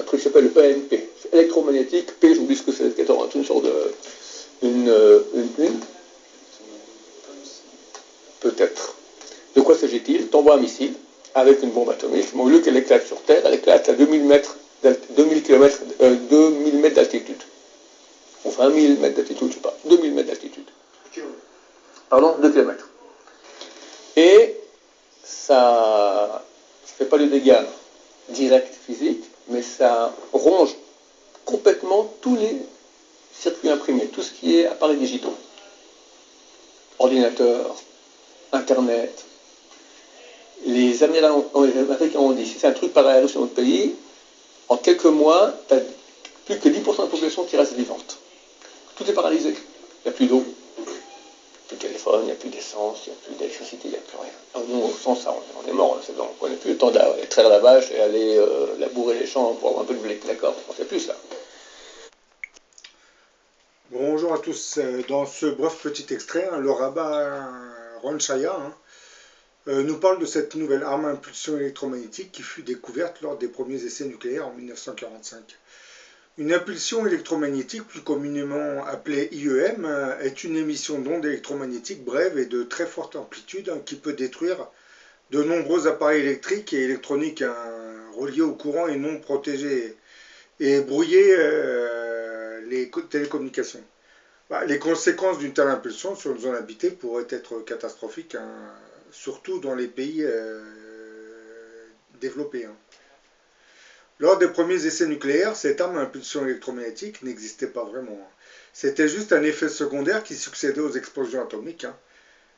truc qui s'appelle EMP, électromagnétique, P, j'oublie ce que c'est, c'est une sorte de... une peut-être. De quoi s'agit-il? T'envoies un missile avec une bombe atomique, mais au lieu qu'elle éclate sur Terre, elle éclate à 2000 mètres, 2000 km, 2000 mètres d'altitude. Enfin 1000 mètres d'altitude, je sais pas, 2000 mètres d'altitude. Pardon, 2 km. Et ça ne fait pas de dégâts directs physiques, mais ça ronge complètement tous les circuits imprimés, tout ce qui est appareils digitaux. Ordinateur, Internet. Les Américains ont dit, si c'est un truc pareil sur notre pays, en quelques mois, tu as plus que 10% de la population qui reste vivante. Tout est paralysé. Il n'y a plus d'eau, il n'y a plus de téléphone, il n'y a plus d'essence, il n'y a plus d'électricité, il n'y a plus rien. Alors nous, sans ça, on est mort, c'est bon. On n'a plus le temps d'aller traire la vache et aller labourer les champs pour avoir un peu de blé. D'accord, on ne fait plus ça. Bonjour à tous. Dans ce bref petit extrait, le rabbin Ron Chaya nous parle de cette nouvelle arme à impulsion électromagnétique qui fut découverte lors des premiers essais nucléaires en 1945. Une impulsion électromagnétique, plus communément appelée IEM, est une émission d'ondes électromagnétiques brèves et de très forte amplitude qui peut détruire de nombreux appareils électriques et électroniques reliés au courant et non protégés et brouiller les télécommunications. Les conséquences d'une telle impulsion sur une zone habitée pourraient être catastrophiques, surtout dans les pays développés. Lors des premiers essais nucléaires, cette arme à impulsion électromagnétique n'existait pas vraiment. C'était juste un effet secondaire qui succédait aux explosions atomiques.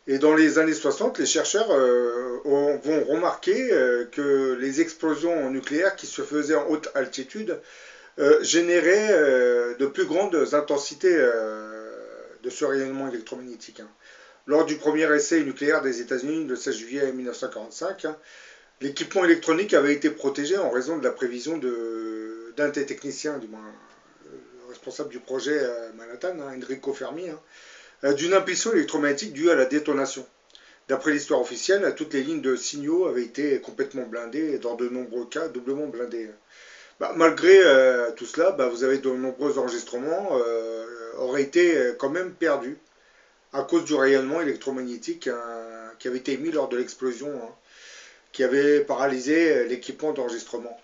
Et dans les années 60, les chercheurs vont remarquer que les explosions nucléaires qui se faisaient en haute altitude généraient de plus grandes intensités de ce rayonnement électromagnétique. Lors du premier essai nucléaire des États-Unis le 16 juillet 1945, l'équipement électronique avait été protégé en raison de la prévision d'un des techniciens, du moins responsable du projet Manhattan, Enrico Fermi, d'une impulsion électromagnétique due à la détonation. D'après l'histoire officielle, toutes les lignes de signaux avaient été complètement blindées et dans de nombreux cas doublement blindées. Malgré tout cela, vous avez de nombreux enregistrements auraient été quand même perdus à cause du rayonnement électromagnétique qui avait été émis lors de l'explosion, qui avait paralysé l'équipement d'enregistrement.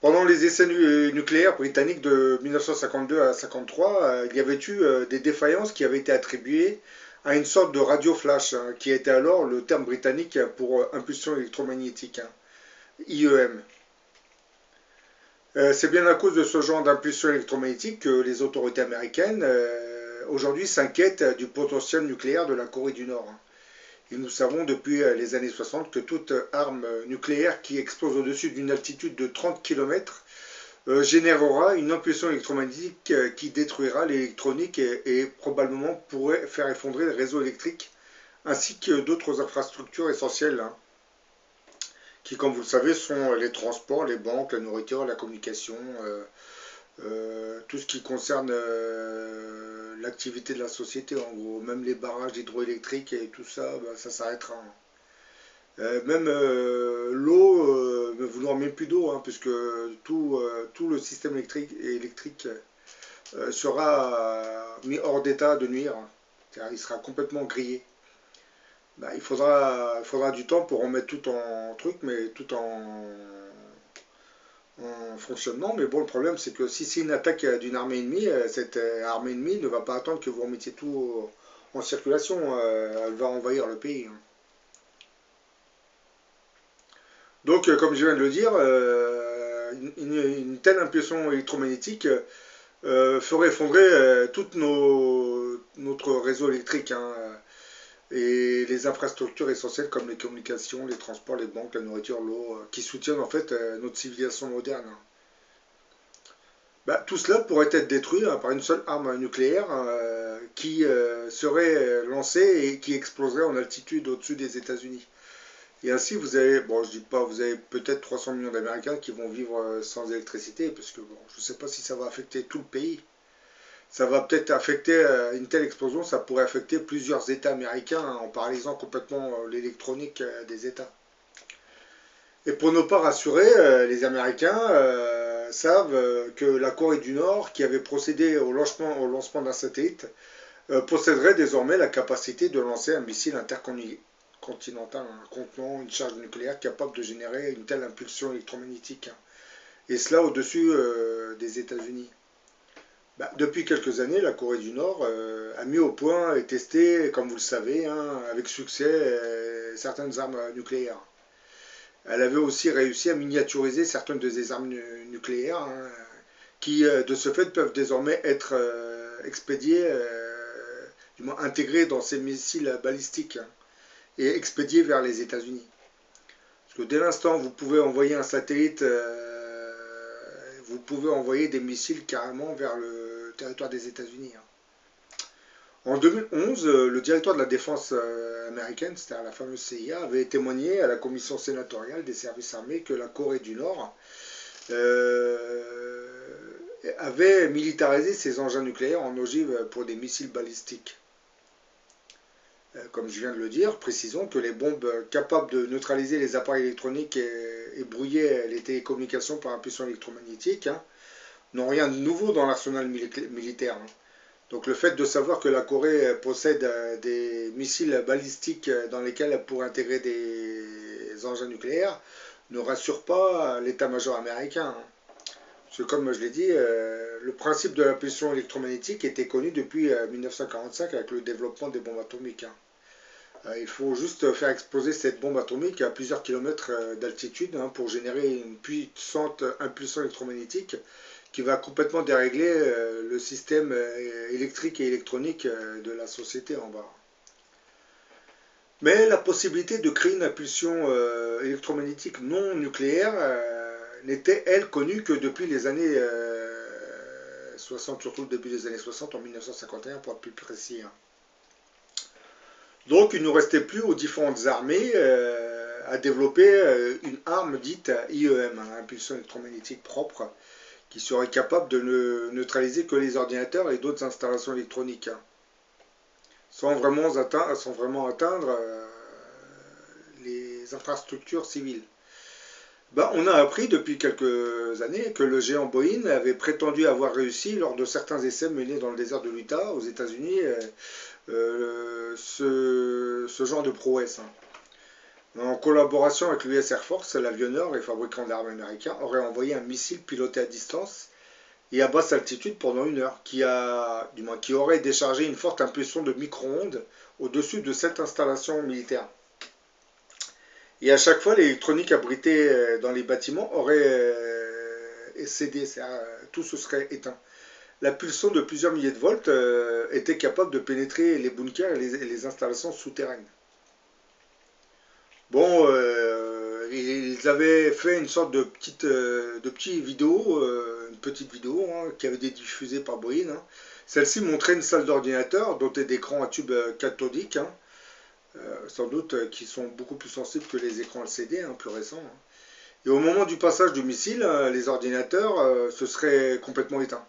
Pendant les essais nucléaires britanniques de 1952 à 1953, il y avait eu des défaillances qui avaient été attribuées à une sorte de radio flash, qui était alors le terme britannique pour impulsion électromagnétique, IEM. C'est bien à cause de ce genre d'impulsion électromagnétique que les autorités américaines aujourd'hui s'inquiètent du potentiel nucléaire de la Corée du Nord. Et nous savons depuis les années 60 que toute arme nucléaire qui explose au-dessus d'une altitude de 30 km générera une impulsion électromagnétique qui détruira l'électronique et probablement pourrait faire effondrer les réseaux électriques ainsi que d'autres infrastructures essentielles, qui, comme vous le savez, sont les transports, les banques, la nourriture, la communication, tout ce qui concerne l'activité de la société, en gros. Même les barrages hydroélectriques et tout ça, ça s'arrêtera. Même l'eau, vous n'aurez même plus d'eau, puisque tout le système électrique sera mis hors d'état de nuire. Il sera complètement grillé. Il faudra du temps pour remettre tout en truc, mais tout en fonctionnement. Mais bon, le problème, c'est que si c'est une attaque d'une armée ennemie, cette armée ennemie ne va pas attendre que vous remettiez tout en circulation. Elle va envahir le pays. Donc, comme je viens de le dire, une telle impulsion électromagnétique ferait effondrer tout notre réseau électrique, et les infrastructures essentielles comme les communications, les transports, les banques, la nourriture, l'eau, qui soutiennent en fait notre civilisation moderne. Tout cela pourrait être détruit par une seule arme nucléaire qui serait lancée et qui exploserait en altitude au-dessus des États-Unis. Et ainsi, vous avez, bon, je dis pas, vous avez peut-être 300 millions d'Américains qui vont vivre sans électricité, parce que bon, je ne sais pas si ça va affecter tout le pays. Ça va peut-être affecter, une telle explosion, ça pourrait affecter plusieurs États américains en paralysant complètement l'électronique des États. Et pour ne pas rassurer les Américains, savent que la Corée du Nord, qui avait procédé au lancement d'un satellite, posséderait désormais la capacité de lancer un missile intercontinental contenant une charge nucléaire capable de générer une telle impulsion électromagnétique. Et cela au-dessus des États-Unis. Depuis quelques années, la Corée du Nord a mis au point et testé, comme vous le savez, avec succès, certaines armes nucléaires. Elle avait aussi réussi à miniaturiser certaines de ces armes nucléaires, qui de ce fait peuvent désormais être expédiées, du moins intégrées dans ces missiles balistiques, et expédiées vers les États-Unis. Parce que dès l'instant où vous pouvez envoyer un satellite, vous pouvez envoyer des missiles carrément vers le territoire des États-Unis. En 2011, le directeur de la défense américaine, c'est-à-dire la fameuse CIA, avait témoigné à la commission sénatoriale des services armés que la Corée du Nord avait militarisé ses engins nucléaires en ogive pour des missiles balistiques. Comme je viens de le dire, précisons que les bombes capables de neutraliser les appareils électroniques et brouiller les télécommunications par impulsion électromagnétique n'ont rien de nouveau dans l'arsenal militaire. Donc le fait de savoir que la Corée possède des missiles balistiques dans lesquels elle pourrait intégrer des engins nucléaires ne rassure pas l'état-major américain. Parce que comme je l'ai dit, le principe de l'impulsion électromagnétique était connu depuis 1945 avec le développement des bombes atomiques. Il faut juste faire exploser cette bombe atomique à plusieurs kilomètres d'altitude pour générer une puissante impulsion électromagnétique qui va complètement dérégler le système électrique et électronique de la société en bas. Mais la possibilité de créer une impulsion électromagnétique non nucléaire n'était, elle, connue que depuis les années 60, surtout le début des années 60, en 1951 pour être plus précis. Donc il ne nous restait plus aux différentes armées à développer une arme dite IEM, impulsion électromagnétique propre, qui serait capable de ne neutraliser que les ordinateurs et d'autres installations électroniques, sans vraiment atteindre les infrastructures civiles. On a appris depuis quelques années que le géant Boeing avait prétendu avoir réussi, lors de certains essais menés dans le désert de l'Utah, aux États-Unis, ce genre de prouesse. En collaboration avec l'US Air Force, l'avionneur et fabricant d'armes américain aurait envoyé un missile piloté à distance et à basse altitude pendant 1 heure, qui aurait déchargé une forte impulsion de micro-ondes au-dessus de cette installation militaire. Et à chaque fois, l'électronique abritée dans les bâtiments aurait cédé, tout se serait éteint. La pulsion de plusieurs milliers de volts était capable de pénétrer les bunkers et les installations souterraines. Ils avaient fait une sorte de petite vidéo, qui avait été diffusée par Boeing. Celle-ci montrait une salle d'ordinateur dotée d'écrans à tubes cathodiques, sans doute qui sont beaucoup plus sensibles que les écrans LCD, plus récents. Et au moment du passage du missile, les ordinateurs se seraient complètement éteints.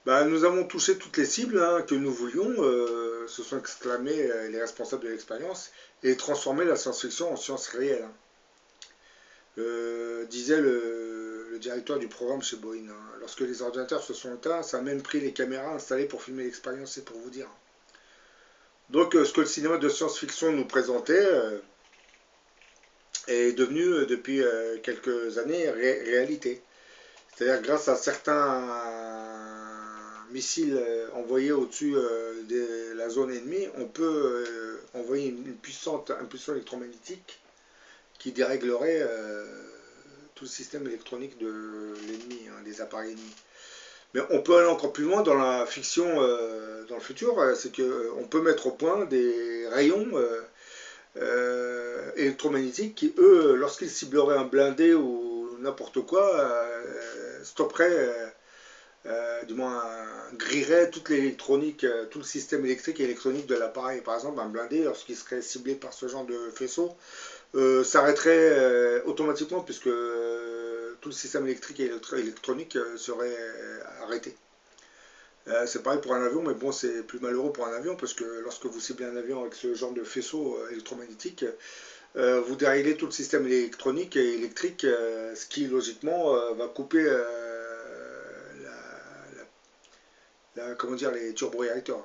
Nous avons touché toutes les cibles que nous voulions, se sont exclamés les responsables de l'expérience, et transformé la science-fiction en science réelle. Disait le directeur du programme chez Boeing. Lorsque les ordinateurs se sont éteints, ça a même pris les caméras installées pour filmer l'expérience, c'est pour vous dire. Donc ce que le cinéma de science-fiction nous présentait est devenu depuis quelques années réalité. C'est-à-dire grâce à certains missiles envoyés au-dessus de la zone ennemie, on peut envoyer une puissante impulsion électromagnétique qui déréglerait tout le système électronique de l'ennemi, des appareils ennemis. Mais on peut aller encore plus loin dans la fiction, dans le futur, c'est qu'on peut mettre au point des rayons électromagnétiques qui, eux, lorsqu'ils cibleraient un blindé ou n'importe quoi, stopperaient, du moins grillerait toute l'électronique, tout le système électrique et électronique de l'appareil. Par exemple, un blindé, lorsqu'il serait ciblé par ce genre de faisceau, s'arrêterait automatiquement puisque tout le système électrique et électronique serait arrêté. C'est pareil pour un avion, mais bon, c'est plus malheureux pour un avion parce que lorsque vous ciblez un avion avec ce genre de faisceau électromagnétique, vous déréglez tout le système électronique et électrique, ce qui logiquement va couper comment dire, les turboréacteurs.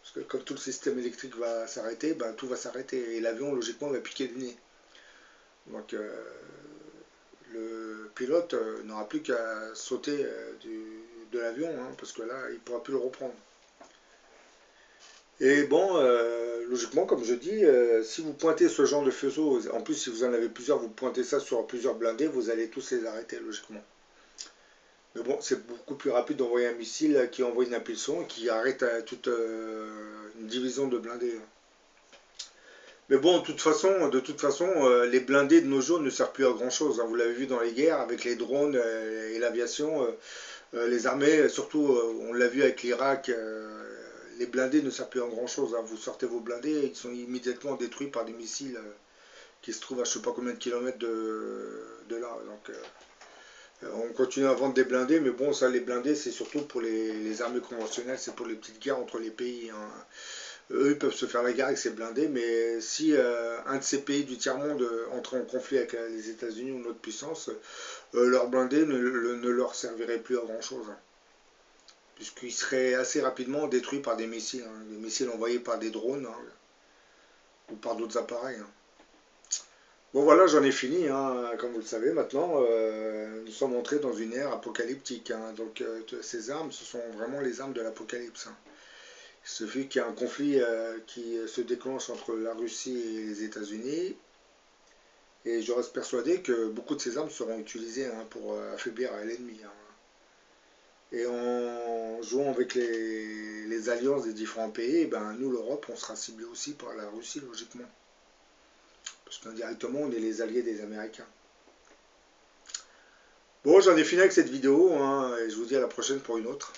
Parce que comme tout le système électrique va s'arrêter, ben, tout va s'arrêter et l'avion logiquement va piquer du nez. Donc le pilote n'aura plus qu'à sauter de l'avion, hein, parce que là il ne pourra plus le reprendre. Et bon, logiquement, comme je dis, si vous pointez ce genre de faisceau, en plus si vous en avez plusieurs, vous pointez ça sur plusieurs blindés, vous allez tous les arrêter logiquement. Mais bon, c'est beaucoup plus rapide d'envoyer un missile qui envoie une impulsion et qui arrête toute une division de blindés. Mais bon, de toute façon, les blindés de nos jours ne servent plus à grand chose, hein. Vous l'avez vu dans les guerres avec les drones et l'aviation. Les armées, surtout, on l'a vu avec l'Irak, les blindés ne servent plus à grand chose, hein. Vous sortez vos blindés, ils sont immédiatement détruits par des missiles qui se trouvent à je ne sais pas combien de kilomètres de là. Donc, on continue à vendre des blindés, mais bon, ça, les blindés, c'est surtout pour les armées conventionnelles, c'est pour les petites guerres entre les pays, hein. Eux, ils peuvent se faire la guerre avec ces blindés, mais si un de ces pays du tiers-monde entre en conflit avec les États-Unis ou une autre puissance, leurs blindés ne leur serviraient plus à grand-chose, hein, puisqu'ils seraient assez rapidement détruits par des missiles, hein, des missiles envoyés par des drones, hein, ou par d'autres appareils, hein. Bon voilà, j'en ai fini, hein, comme vous le savez maintenant, nous sommes entrés dans une ère apocalyptique, hein, donc ces armes, ce sont vraiment les armes de l'apocalypse, hein. Il suffit qu'il y ait un conflit qui se déclenche entre la Russie et les États-Unis, et je reste persuadé que beaucoup de ces armes seront utilisées, hein, pour affaiblir l'ennemi, hein. Et en jouant avec les alliances des différents pays, ben, nous, l'Europe, on sera ciblé aussi par la Russie, logiquement. Parce qu'indirectement, on est les alliés des Américains. Bon, j'en ai fini avec cette vidéo, hein, et je vous dis à la prochaine pour une autre.